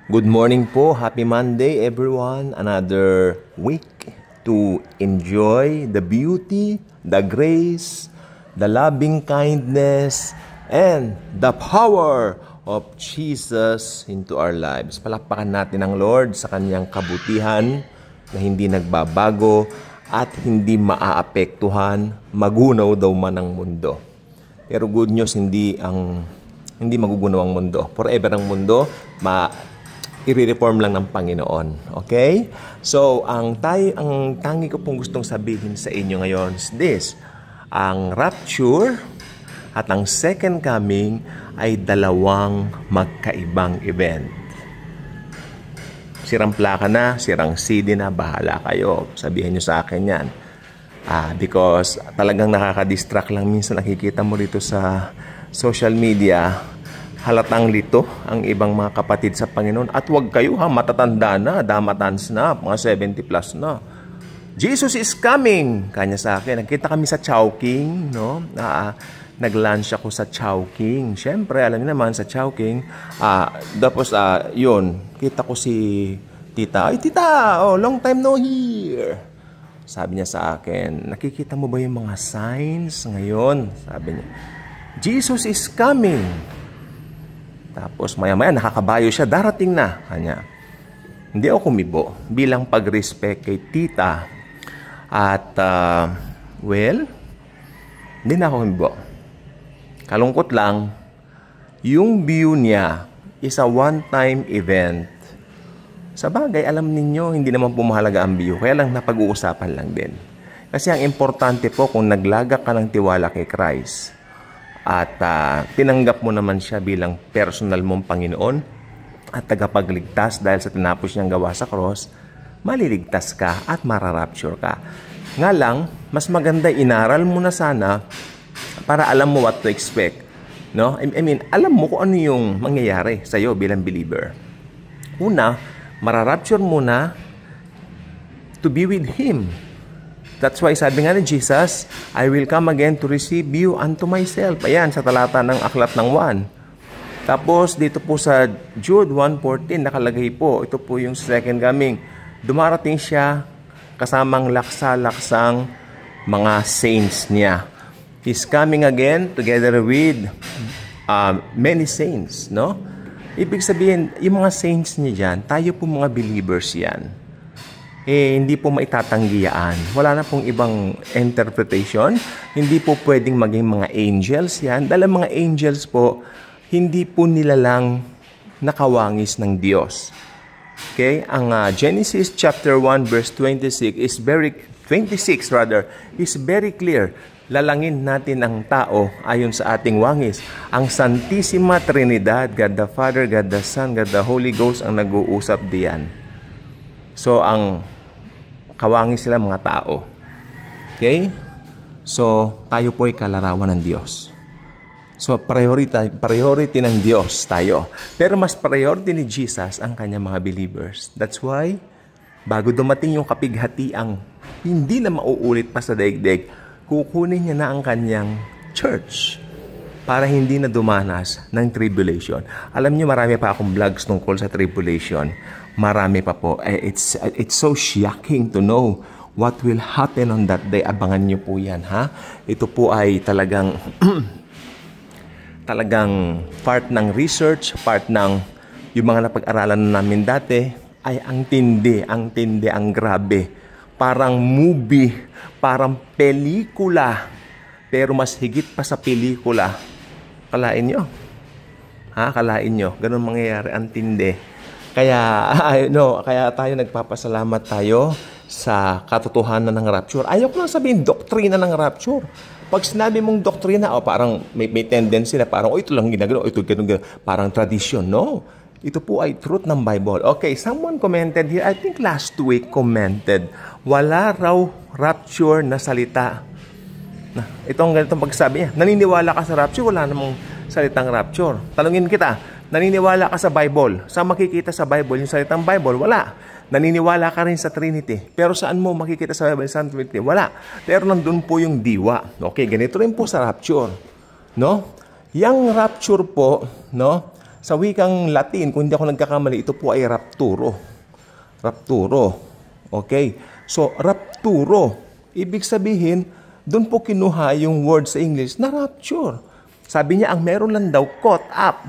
Good morning po. Happy Monday, everyone. Another week to enjoy the beauty, the grace, the loving kindness, and the power of Jesus into our lives. Palakpakan natin ang Lord sa kanyang kabutihan na hindi nagbabago at hindi maaapektuhan, magunaw daw man ang mundo. Pero good news, hindi magugunaw ang mundo. Forever ang mundo, i-reform lang ng Panginoon. Okay? So, ang tangi ko pong gustong sabihin sa inyo ngayon is this. Ang rapture at ang second coming ay dalawang magkaibang event. Sirang plaka na, sirang CD na, bahala kayo. Sabihin nyo sa akin yan. Because talagang nakaka-distract lang minsan nakikita mo dito sa social media. Halatang lito ang ibang mga kapatid sa Panginoon. At wag kayo matatanda na, damatans na, mga 70 plus na. Jesus is coming, kanya sa akin. Nagkita kami sa Chowking, no? Nag-lunch ako sa Chowking. Siyempre, alam niyo naman, sa Chowking. Tapos, yun, kita ko si tita. Ay, tita, long time no hear. Sabi niya sa akin, nakikita mo ba yung mga signs ngayon? Sabi niya, Jesus is coming. Tapos maya-maya nakakabayo siya, darating na. Kanya. Hindi ako kumibo bilang pag-respect kay tita. At, hindi na ako kumibo. Kalungkot lang, yung view niya is a one-time event. Sa bagay, alam ninyo, hindi naman pumahalaga ang view. Kaya lang napag-uusapan lang din. Kasi ang importante po kung naglagak ka ng tiwala kay Christ, at tinanggap mo naman siya bilang personal mong Panginoon at tagapagligtas dahil sa tinapos niyang gawa sa cross, maliligtas ka at mararapture ka. Nga lang, mas maganda inaral mo na sana para alam mo what to expect. No? I mean, alam mo kung ano yung mangyayari sa'yo bilang believer. Una, mararapture muna to be with Him. That's why sabi nga ni Jesus, I will come again to receive you unto myself. Ayan, sa talata ng aklat ng 1. Tapos, dito po sa Jude 1:14, nakalagay po, ito po yung second coming. Dumarating siya kasamang laksa-laksang mga saints niya. He's coming again together with many saints, no? Ibig sabihin, yung mga saints niya dyan, tayo po mga believers yan. Hindi po maitatanggihan. Wala na pong ibang interpretation. Hindi po pwedeng maging mga angels yan. Dahil mga angels po, hindi po nila lang nakawangis ng Diyos. Okay? Ang Genesis chapter 1 verse 26 is very clear. Lalangin natin ang tao ayon sa ating wangis. Ang Santissima Trinidad, God the Father, God the Son, God the Holy Ghost ang nag-uusap diyan. So, ang kawangis sila mga tao. Okay? So, tayo po ay kalarawan ng Diyos. So, priority ng Diyos tayo. Pero mas priority ni Jesus ang kanyang mga believers. That's why, bago dumating yung kapighatiang hindi na mauulit pa sa daigdig, kukunin niya na ang kanyang church para hindi na dumanas ng tribulation. Alam niyo, marami pa akong vlogs tungkol sa tribulation. Marami pa po. It's so shocking to know what will happen on that day. Abangan niyo po yan, ha? Ito po ay talagang part ng research, part ng yung mga napag-aralan namin dati, ay ang tindi, ang grabe. Parang movie, parang pelikula. Pero mas higit pa sa pelikula. Kalain nyo? Kalain nyo. Ganun mangyayari, ang tindi. Kaya tayo nagpapasalamat tayo sa katotohanan ng rapture. Ayaw ko lang sabihin doktrina ng rapture. Pag sinabi mong doktrina, parang may tendency na parang, ito lang ginagawa, ito ganun, parang tradition. No. Ito po ay truth ng Bible. Okay, someone commented here, I think last week commented, wala raw rapture na salita. Itong ganitong pagsabi niya, naniniwala ka sa rapture, wala namang salitang rapture. Talungin kita, naniniwala ka sa Bible. Saan makikita sa Bible yung salitang Bible? Wala. Naniniwala ka rin sa Trinity. Pero saan mo makikita sa Bible sa Trinity? Wala. Pero nandun po yung diwa. Okay, ganito rin po sa rapture. No? Yang rapture po, no? Sa wikang Latin, kung hindi ako nagkakamali, ito po ay rapturo. Rapturo. Okay? So, rapturo. Ibig sabihin, doon po kinuha yung word sa English na rapture. Sabi niya, ang meron lang daw, caught up.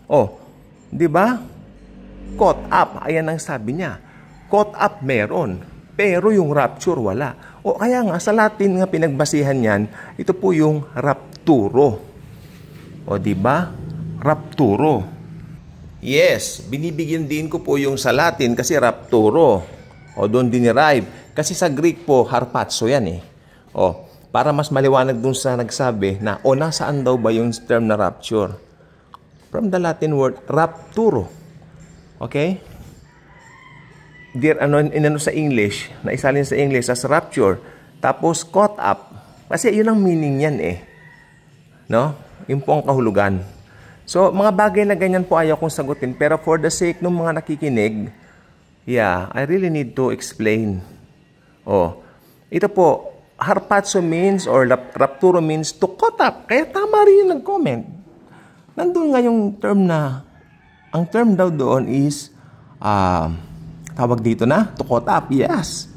Oh, di ba? Caught up. Ayan ang sabi niya. Caught up meron. Pero yung rapture, wala. O kaya nga, sa Latin nga pinagbasihan yan, ito po yung rapturo. O di ba? Rapturo. Yes, binibigyan din ko po yung sa Latin kasi rapturo. O doon dinerive. Kasi sa Greek po, harpazo yan eh. O, para mas maliwanag dun sa nagsabi na o nasaan daw ba yung term na rapture? From the Latin word rapturo. Okay? Inano sa English, naisalin sa English as rapture. Tapos caught up. Kasi yun ang meaning yan eh. No? Yung po ang kahulugan. So, mga bagay na ganyan po ayaw kong sagutin. Pero for the sake ng mga nakikinig, yeah, I really need to explain. Oh, ito po, harpazo means or rapturo means to caught up. Kaya tama rin yung nag-comment. Nandun nga yung term na, ang term daw doon is, tawag dito na, to caught up. Yes.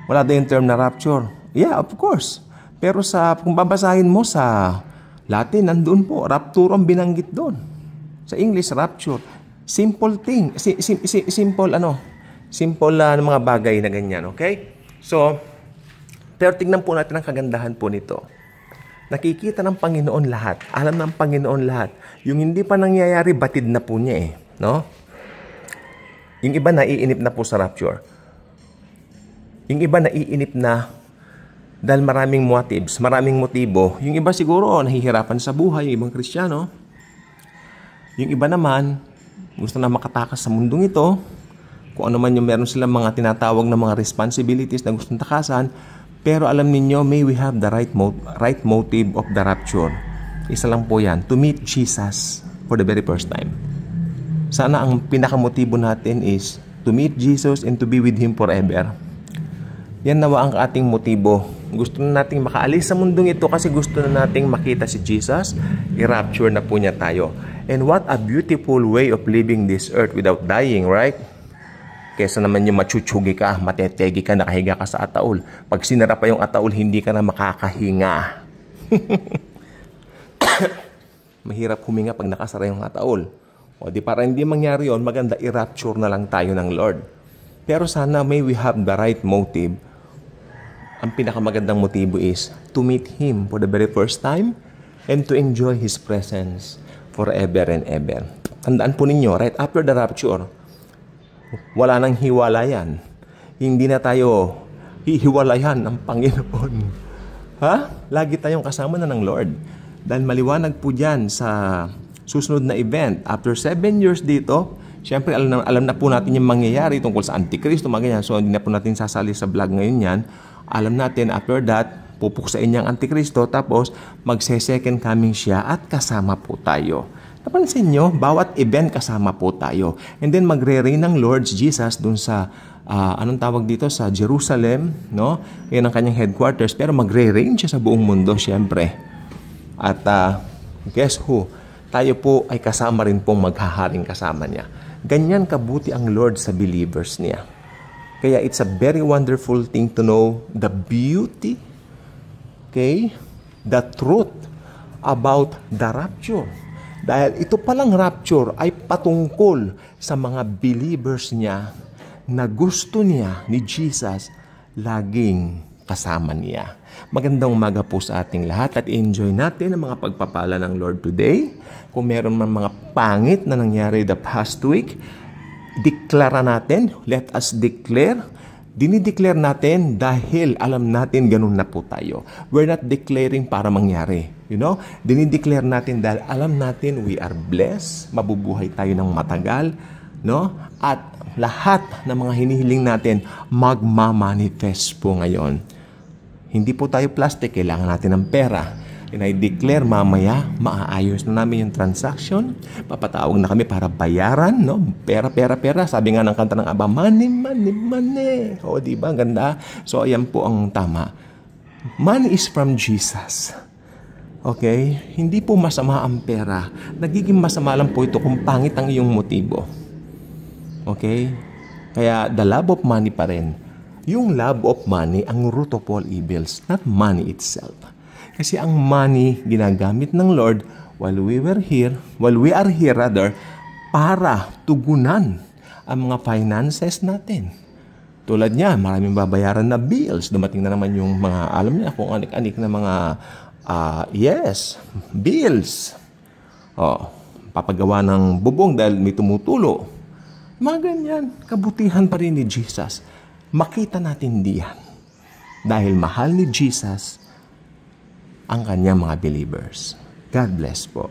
Wala daw yung term na rapture. Yeah, of course. Pero kung babasahin mo sa Latin, nandun po, rapturo ang binanggit doon. Sa English, rapture. Simple thing. Simple mga bagay na ganyan, okay? So, pero tignan po natin ang kagandahan po nito. Nakikita ng Panginoon lahat. Alam ng Panginoon lahat. Yung hindi pa nangyayari, batid na po niya eh. No? Yung iba naiinip na po sa rapture. Yung iba naiinip na dahil maraming motives, maraming motibo. Yung iba siguro nahihirapan sa buhay, yung ibang Kristiyano. Yung iba naman, gusto na makatakas sa mundong ito. Kung ano man yung meron silang mga tinatawag na mga responsibilities na gustong takasan. Pero alam ninyo, may we have the right motive of the rapture. Isa lang po yan, to meet Jesus for the very first time. Sana ang pinakamotibo natin is to meet Jesus and to be with Him forever. Yan nawa ang ating motibo. Gusto na nating makaalis sa mundong ito kasi gusto na nating makita si Jesus. I-rapture na po niya tayo. And what a beautiful way of living this earth without dying, right? Kesa naman yung machuchugi ka, matetegi ka, nakahiga ka sa ataol. Pag sinara pa yung ataol, hindi ka na makakahinga. Mahirap huminga pag nakasara yung ataol. O di para hindi mangyari yun, maganda i-rapture na lang tayo ng Lord. Pero sana may we have the right motive. Ang pinakamagandang motibo is to meet Him for the very first time and to enjoy His presence forever and ever. Tandaan po ninyo, right after the rapture, wala nang hiwalayan. Hindi na tayo hihiwalayan ng Panginoon. Ha? Lagi tayong kasama na ng Lord. Dahil maliwanag po dyan sa susunod na event. After 7 years dito, syempre alam na po natin yung mangyayari tungkol sa Antikristo, mga ganyan. So hindi na po natin sasali sa vlog ngayon yan. Alam natin, after that, pupuksain niya ang Antikristo, tapos magse-second coming siya at kasama po tayo. Napansin nyo, bawat event kasama po tayo. And then magre-reign ng Lord Jesus dun sa, anong tawag dito, sa Jerusalem, no? Yan ang kanyang headquarters, pero magre-reign siya sa buong mundo, syempre. At guess who? Tayo po ay kasama rin pong maghaharing kasama niya. Ganyan kabuti ang Lord sa believers niya. Kaya it's a very wonderful thing to know the beauty, okay, the truth about the rapture. Dahil ito palang rapture ay patungkol sa mga believers niya na gusto niya ni Jesus laging kasama niya. Magandang umaga po sa ating lahat at enjoy natin ang mga pagpapala ng Lord today. Kung meron man mga pangit na nangyari the past week, deklara natin, let us declare. Dinideclare natin dahil alam natin ganun na po tayo. We're not declaring para mangyari. You know? Dinideclare natin dahil alam natin we are blessed, mabubuhay tayo ng matagal, no? At lahat ng mga hinihiling natin magmamanifest po ngayon. Hindi po tayo plastic, kailangan natin ng pera. And I declare mamaya, maaayos na namin yung transaction. Papatawag na kami para bayaran, no? Pera. Sabi nga ng kanta ng Aba, money. O, diba? Ganda. So, ayan po ang tama. Money is from Jesus. Okay? Hindi po masama ang pera. Nagiging masama lang po ito kung pangit ang iyong motibo. Okay? Kaya the love of money pa rin. Yung love of money ang root of all evils, not money itself. Kasi ang money ginagamit ng Lord while we are here para tugunan ang mga finances natin. Tulad niya, maraming babayaran na bills. Dumating na naman yung mga, alam niya kung anik-anik na mga, bills. Papagawa ng bubong dahil may tumutulo. Mga ganyan, kabutihan pa rin ni Jesus. Makita natin diyan. Dahil mahal ni Jesus ang kanyang mga believers. God bless po.